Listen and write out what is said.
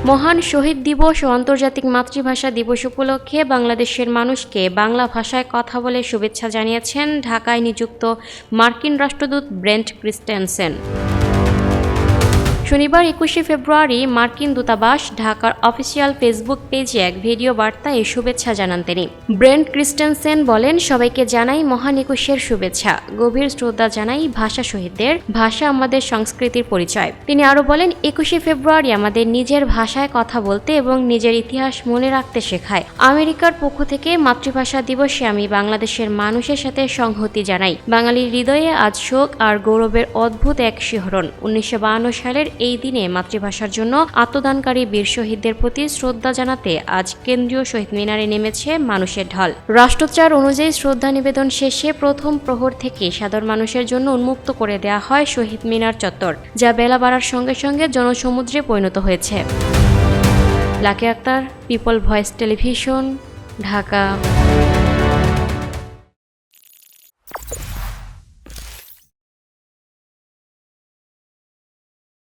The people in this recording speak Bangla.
মহান শহীদ দিবস ও আন্তর্জাতিক মাতৃভাষা দিবস উপলক্ষে বাংলাদেশের মানুষকে বাংলা ভাষায় কথা বলে শুভেচ্ছা জানিয়েছেন ঢাকায় নিযুক্ত মার্কিন রাষ্ট্রদূত ব্রেন্ট ক্রিস্টেনসেন। শনিবার 21শে ফেব্রুয়ারি মার্কিন দূতাবাস ঢাকার অফিসিয়াল ফেসবুক পেজে এক ভিডিও বার্তায় শুভেচ্ছা জানান তিনি। ব্রেন্ট ক্রিস্টেনসেন বলেন, সবাইকে জানাই মহান 21-এর শুভেচ্ছা। গভীর শ্রদ্ধা জানাই ভাষা শহীদদের। ভাষা আমাদের সংস্কৃতির পরিচয়। তিনি আরও বলেন, 21শে ফেব্রুয়ারি আমাদের নিজের ভাষায় কথা বলতে এবং নিজের ইতিহাস মনে রাখতে শেখায়। আমেরিকার পক্ষ থেকে মাতৃভাষা দিবসে আমি বাংলাদেশের মানুষের সাথে সংহতি জানাই। বাঙালির হৃদয়ে আজ শোক আর গৌরবের অদ্ভুত এক শিহরণ। 1952 সালের এই দিনে মাতৃভাষার জন্য আত্মদানকারী বীর শহীদদের প্রতি শ্রদ্ধা জানাতে আজ কেন্দ্রীয় শহীদ মিনারে নেমেছে মানুষের ঢল। রাষ্ট্রচার অনুযায়ী শ্রদ্ধা নিবেদন শেষে প্রথম প্রহর থেকে সাধারণ মানুষের জন্য উন্মুক্ত করে দেওয়া হয় শহীদ মিনার চত্বর, যা বেলা বাড়ার সঙ্গে সঙ্গে জনসমুদ্রে পরিণত হয়েছে। Lucky Akter, people voice television, Dhaka.